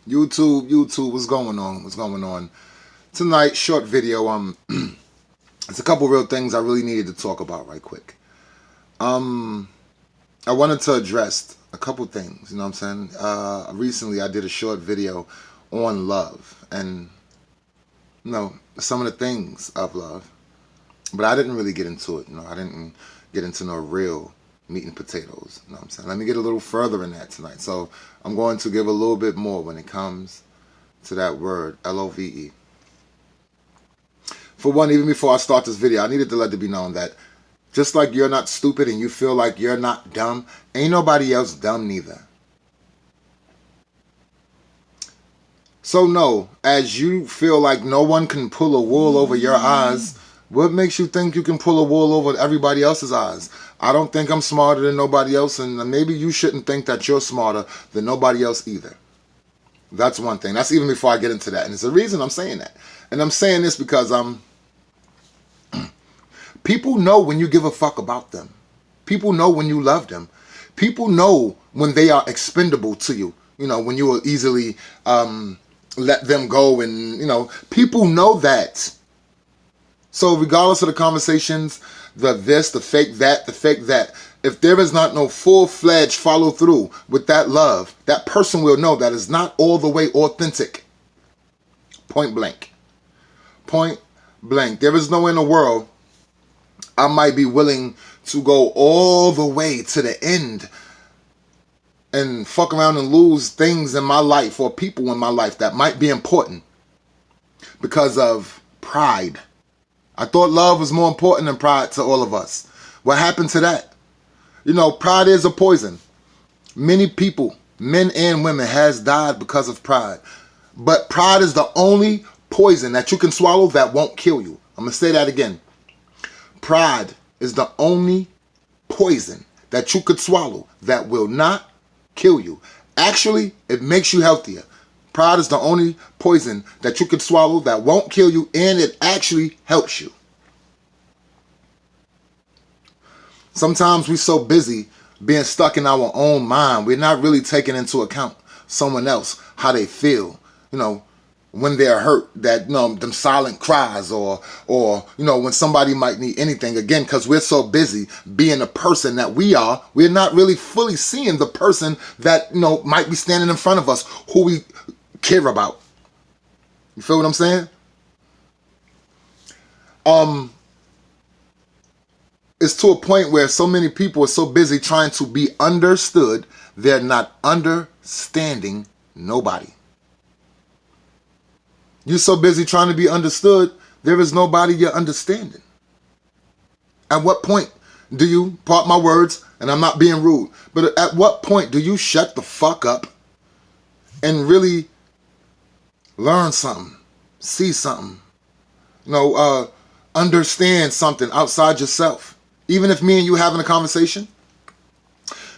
YouTube, what's going on? What's going on? Tonight, short video. It's a couple real things I really needed to talk about right quick. I wanted to address a couple things. You know what I'm saying? Recently, I did a short video on love and some of the things of love, but I didn't really get into it. I didn't get into no real meat and potatoes. You know what I'm saying? Let me get a little further in that tonight. So I'm going to give a little bit more when it comes to that word, L-O-V-E. For one, even before I start this video, I needed to let it be known that just like you're not stupid and you feel like you're not dumb, ain't nobody else dumb neither. So no, as you feel like no one can pull a wool over your eyes, what makes you think you can pull a wool over everybody else's eyes? I don't think I'm smarter than nobody else, and maybe you shouldn't think that you're smarter than nobody else either. That's one thing. That's even before I get into that. And it's the reason I'm saying that. And I'm saying this because people know when you give a fuck about them. People know when you love them. People know when they are expendable to you. When you will easily let them go, and people know that. So regardless of the conversations, the this, the fake that, if there is not no full-fledged follow through with that love, that person will know that is not all the way authentic. Point blank. Point blank. There is no way in the world I might be willing to go all the way to the end and fuck around and lose things in my life or people in my life that might be important because of pride. I thought love was more important than pride to all of us. What happened to that? Pride is a poison. Many people, men and women, has died because of pride. But pride is the only poison that you can swallow that won't kill you. I'm going to say that again. Pride is the only poison that you could swallow that will not kill you. Actually, it makes you healthier. Pride is the only poison that you could swallow that won't kill you, and it actually helps you. Sometimes we're so busy being stuck in our own mind, we're not really taking into account someone else, how they feel, when they're hurt, that, them silent cries or when somebody might need anything. Again, because we're so busy being the person that we are, we're not really fully seeing the person that, might be standing in front of us who we care about. You feel what I'm saying? It's to a point where so many people are so busy trying to be understood, they're not understanding nobody. You're so busy trying to be understood, there is nobody you're understanding. At what point do you, part my words, and I'm not being rude, but at what point do you shut the fuck up and really learn something, see something, understand something outside yourself? Even if me and you having a conversation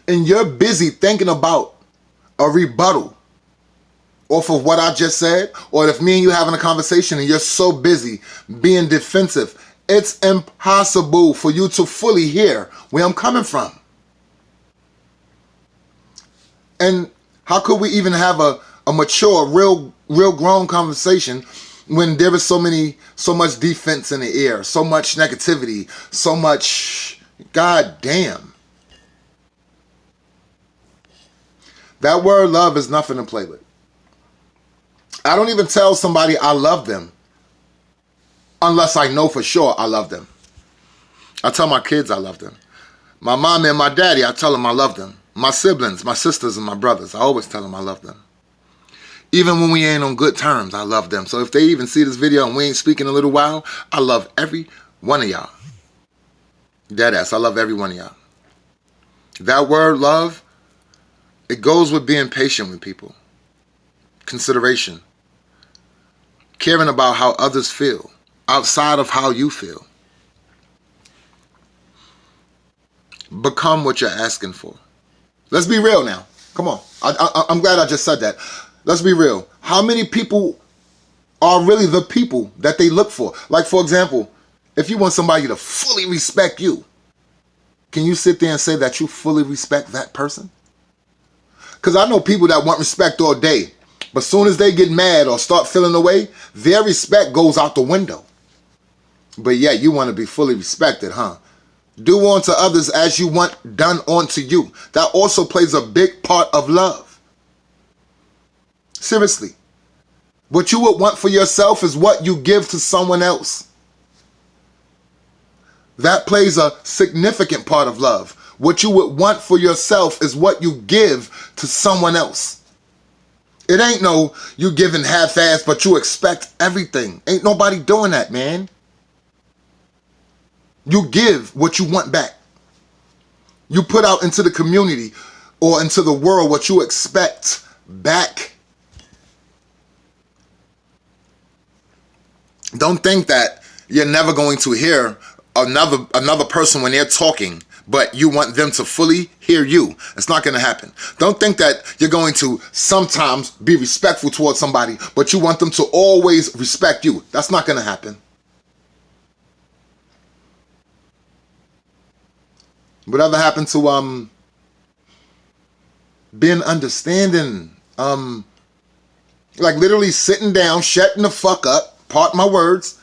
and you're busy thinking about a rebuttal off of what I just said, or if me and you having a conversation and you're so busy being defensive, it's impossible for you to fully hear where I'm coming from. And how could we even have a mature, real grown conversation when there is so much defense in the air, so much negativity, so much, god damn. That word love is nothing to play with. I don't even tell somebody I love them unless I know for sure I love them. I tell my kids I love them. My mom and my daddy, I tell them I love them. My siblings, my sisters and my brothers, I always tell them I love them. Even when we ain't on good terms, I love them. So if they even see this video and we ain't speaking in a little while, I love every one of y'all. Deadass, I love every one of y'all. That word love, it goes with being patient with people. Consideration. Caring about how others feel outside of how you feel. Become what you're asking for. Let's be real now. Come on. I'm glad I just said that. Let's be real. How many people are really the people that they look for? Like, for example, if you want somebody to fully respect you, can you sit there and say that you fully respect that person? Because I know people that want respect all day, But soon as they get mad or start feeling away, their respect goes out the window. But yeah, you want to be fully respected, huh? Do unto others as you want done unto you. That also plays a big part of love. Seriously. What you would want for yourself is what you give to someone else. That plays a significant part of love. What you would want for yourself is what you give to someone else. It ain't no you giving half-ass, but you expect everything. Ain't nobody doing that, man. You give what you want back. You put out into the community or into the world what you expect back. Don't think that you're never going to hear another person when they're talking, but you want them to fully hear you. It's not going to happen. Don't think that you're going to sometimes be respectful towards somebody, but you want them to always respect you. That's not going to happen. Whatever happened to being understanding, like literally sitting down, shutting the fuck up, pardon my words,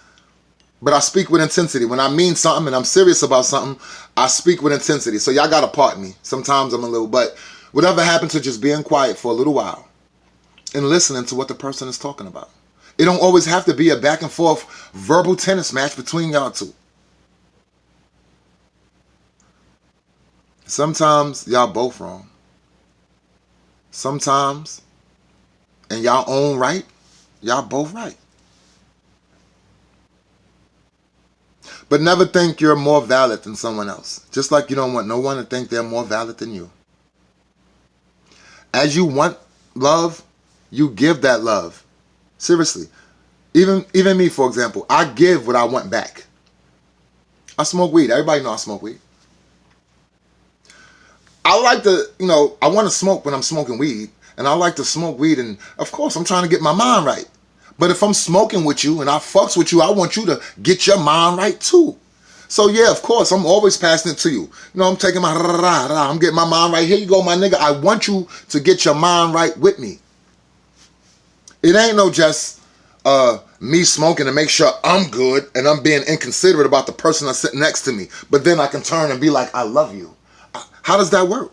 but I speak with intensity. When I mean something and I'm serious about something, I speak with intensity. So y'all gotta pardon me. Sometimes I'm a little, but whatever happened to just being quiet for a little while and listening to what the person is talking about. It don't always have to be a back and forth verbal tennis match between y'all two. Sometimes y'all both wrong. Sometimes, in y'all own right, y'all both right. But never think you're more valid than someone else. Just like you don't want no one to think they're more valid than you. As you want love, you give that love. Seriously. Even me, for example, I give what I want back. I smoke weed. Everybody knows I smoke weed. I like to, I want to smoke when I'm smoking weed. And I like to smoke weed. And of course, I'm trying to get my mind right. But if I'm smoking with you and I fucks with you, I want you to get your mind right too. So yeah, of course, I'm always passing it to you. I'm taking I'm getting my mind right. Here you go, my nigga. I want you to get your mind right with me. It ain't no just me smoking to make sure I'm good and I'm being inconsiderate about the person that's sitting next to me. But then I can turn and be like, I love you. How does that work?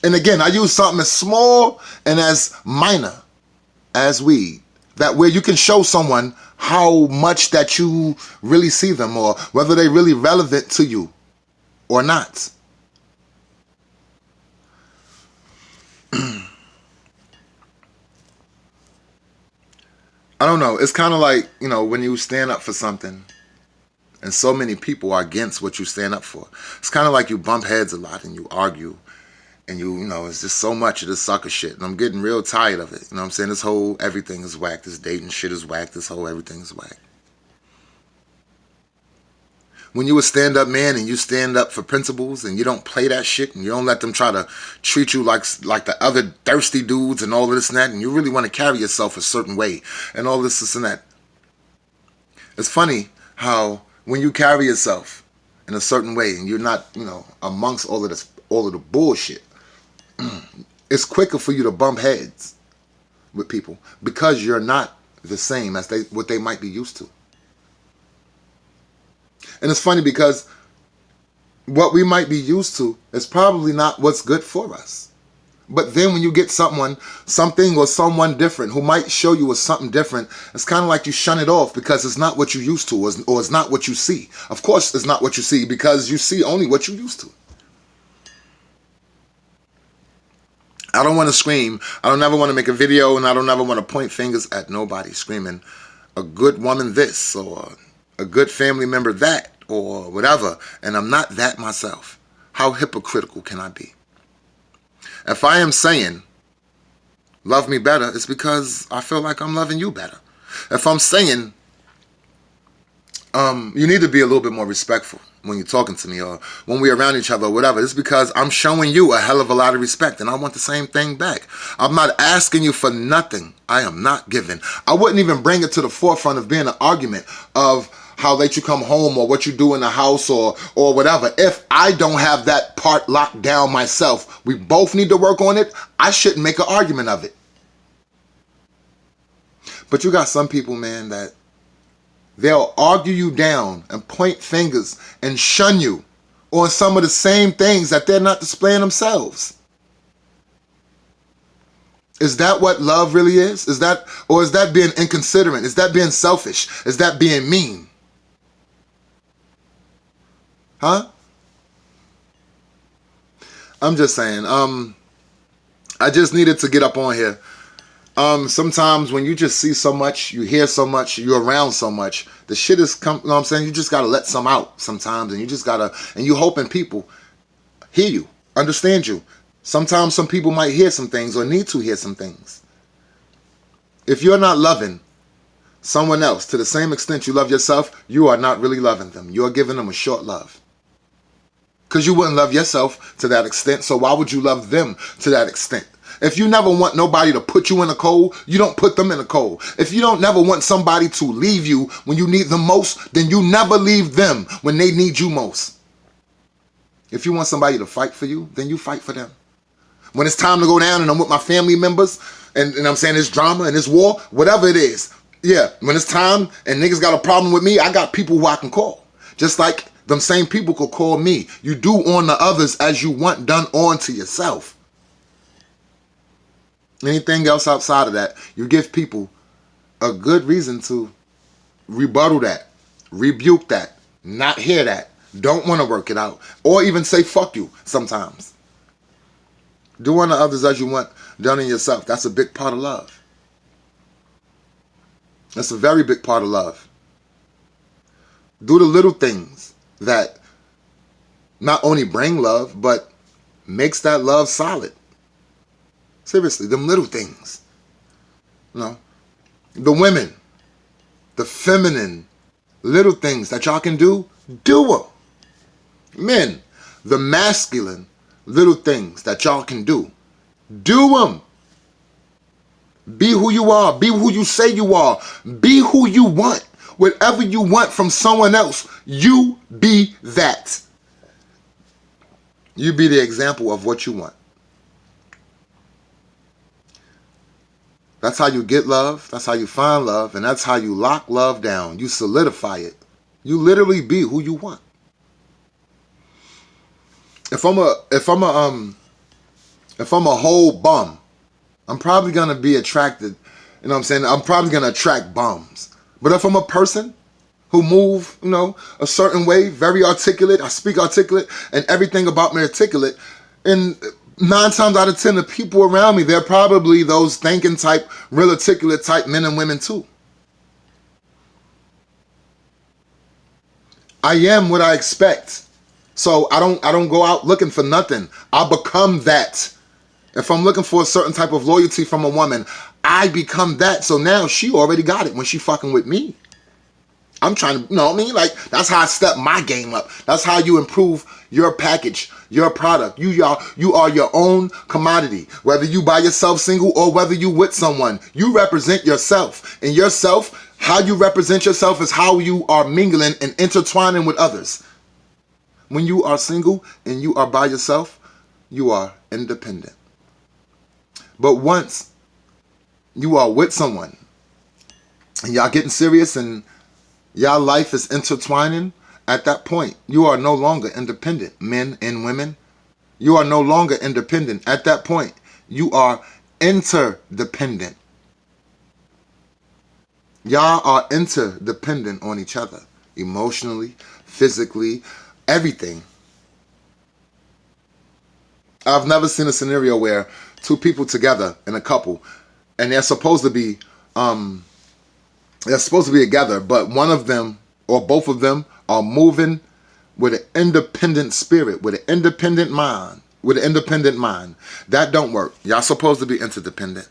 And again, I use something as small and as minor as weed. That where you can show someone how much that you really see them or whether they're really relevant to you or not. I don't know. It's kind of like, when you stand up for something and so many people are against what you stand up for. It's kind of like you bump heads a lot and you argue. And it's just so much of this sucker shit. And I'm getting real tired of it. You know what I'm saying? This whole everything is whack. This dating shit is whack. This whole everything is whack. When you a stand-up man and you stand up for principles and you don't play that shit and you don't let them try to treat you like the other thirsty dudes and all of this and that, and you really want to carry yourself a certain way and all this and that. It's funny how when you carry yourself in a certain way and you're not, amongst all of the bullshit, it's quicker for you to bump heads with people because you're not the same as what they might be used to. And it's funny because what we might be used to is probably not what's good for us. But then when you get something or someone different who might show you as something different, it's kind of like you shun it off because it's not what you used to or it's not what you see. Of course it's not what you see because you see only what you used to. I don't want to scream. I don't ever want to make a video and I don't ever want to point fingers at nobody screaming a good woman this or a good family member that or whatever. And I'm not that myself. How hypocritical can I be? If I am saying love me better, it's because I feel like I'm loving you better. If I'm saying you need to be a little bit more respectful when you're talking to me or when we're around each other or whatever, it's because I'm showing you a hell of a lot of respect and I want the same thing back. I'm not asking you for nothing. I am not giving. I wouldn't even bring it to the forefront of being an argument of how late you come home or what you do in the house or whatever. If I don't have that part locked down myself, we both need to work on it. I shouldn't make an argument of it. But you got some people, man, that they'll argue you down and point fingers and shun you on some of the same things that they're not displaying themselves. Is that what love really is? Is that being inconsiderate? Is that being selfish? Is that being mean? Huh? I'm just saying, I just needed to get up on here. Sometimes when you just see so much, you hear so much, you're around so much, the shit is you know what I'm saying? You just gotta let some out sometimes, and you hoping people hear you, understand you. Sometimes some people might hear some things or need to hear some things. If you're not loving someone else to the same extent you love yourself, you are not really loving them. You're giving them a short love. Because you wouldn't love yourself to that extent, so why would you love them to that extent? If you never want nobody to put you in the cold, you don't put them in the cold. If you don't never want somebody to leave you when you need them most, then you never leave them when they need you most. If you want somebody to fight for you, then you fight for them. When it's time to go down and I'm with my family members and I'm saying this drama and this war, whatever it is, yeah, when it's time and niggas got a problem with me, I got people who I can call. Just like them same people could call me. You do on the others as you want done on to yourself. Anything else outside of that, you give people a good reason to rebuttal that, rebuke that, not hear that, don't want to work it out, or even say fuck you sometimes. Do unto others as you want done in yourself. That's a big part of love. That's a very big part of love. Do the little things that not only bring love, but makes that love solid. Seriously, them little things. You know, the women, the feminine little things that y'all can do them. Men, the masculine little things that y'all can do them. Be who you are. Be who you say you are. Be who you want. Whatever you want from someone else, you be that. You be the example of what you want. That's how you get love. That's how you find love. And that's how you lock love down. You solidify it. You literally be who you want. If I'm a whole bum, I'm probably going to be attracted, you know what I'm saying? I'm probably going to attract bums. But if I'm a person who move, you know, a certain way, very articulate, I speak articulate, and everything about me articulate, and 9 times out of 10, the people around me, they're probably those thinking type, real articulate type men and women too. I am what I expect. So I don't go out looking for nothing. I become that. If I'm looking for a certain type of loyalty from a woman, I become that. So now she already got it when she fucking with me. I'm trying to, you know what I mean? Like, that's how I step my game up. That's how you improve your package, your product. You are your own commodity. Whether you by yourself single or whether you with someone, you represent yourself. And yourself, how you represent yourself is how you are mingling and intertwining with others. When you are single and you are by yourself, you are independent. But once you are with someone and y'all getting serious and y'all life is intertwining, at that point, you are no longer independent, men and women. You are no longer independent. At that point, you are interdependent. Y'all are interdependent on each other, emotionally, physically, everything. I've never seen a scenario where 2 people together in a couple, and they're supposed to be together, but one of them or both of them are moving with an independent spirit, with an independent mind, That don't work. Y'all supposed to be interdependent.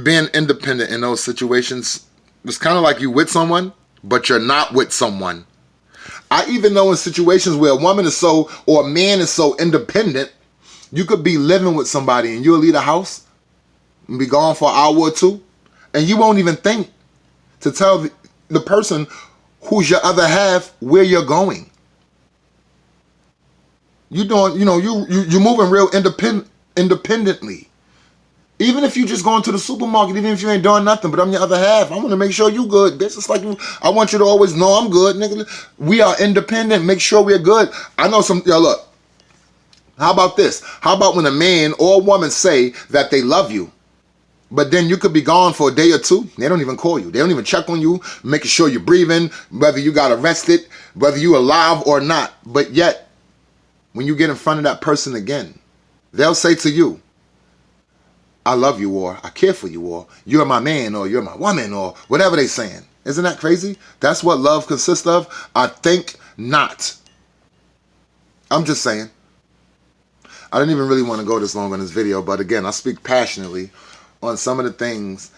Being independent in those situations, it's kind of like you with someone, but you're not with someone. I even know in situations where a woman is so, or a man is so independent, you could be living with somebody and you'll leave the house and be gone for an hour or 2, and you won't even think to tell the person who's your other half where you're going. You doing, you're moving real independently. Even if you just going to the supermarket, even if you ain't doing nothing, but I'm your other half, I want to make sure you good, bitch. It's like I want you to always know I'm good, nigga. We are independent. Make sure we're good. I know some, yo, look. How about this? How about when a man or a woman say that they love you, but then you could be gone for a day or two, they don't even call you. They don't even check on you, making sure you're breathing, whether you got arrested, whether you alive or not. But yet, when you get in front of that person again, they'll say to you, I love you, or I care for you, or you're my man, or you're my woman, or whatever they saying. Isn't that crazy? That's what love consists of? I think not. I'm just saying. I didn't even really want to go this long on this video, but again, I speak passionately on some of the things,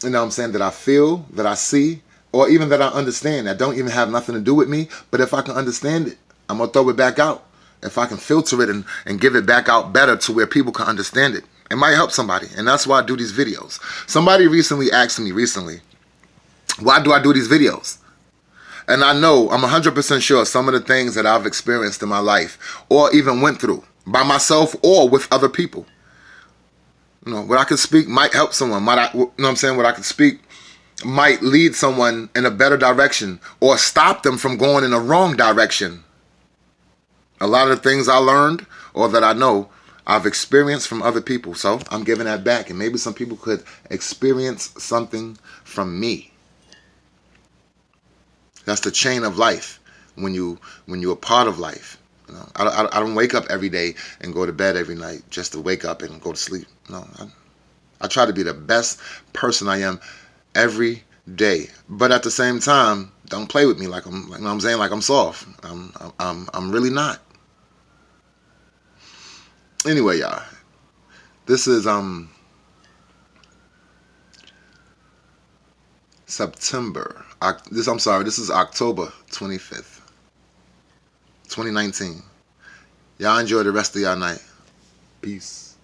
you know what I'm saying, that I feel, that I see, or even that I understand, that don't even have nothing to do with me. But if I can understand it, I'm going to throw it back out. If I can filter it and give it back out better to where people can understand it, it might help somebody. And that's why I do these videos. Somebody recently asked me why do I do these videos? And I know, I'm 100% sure some of the things that I've experienced in my life, or even went through, by myself or with other people. You know, what I could speak might help someone. You know what I'm saying? What I could speak might lead someone in a better direction or stop them from going in a wrong direction. A lot of the things I learned or that I know, I've experienced from other people. So I'm giving that back. And maybe some people could experience something from me. That's the chain of life when you're a part of life. You know, I don't wake up every day and go to bed every night just to wake up and go to sleep. No, I try to be the best person I am every day. But at the same time, don't play with me like I'm, you know what I'm saying, like I'm soft. I'm really not. Anyway, y'all, this is this is October 25th, 2019. Y'all enjoy the rest of y'all night. Peace.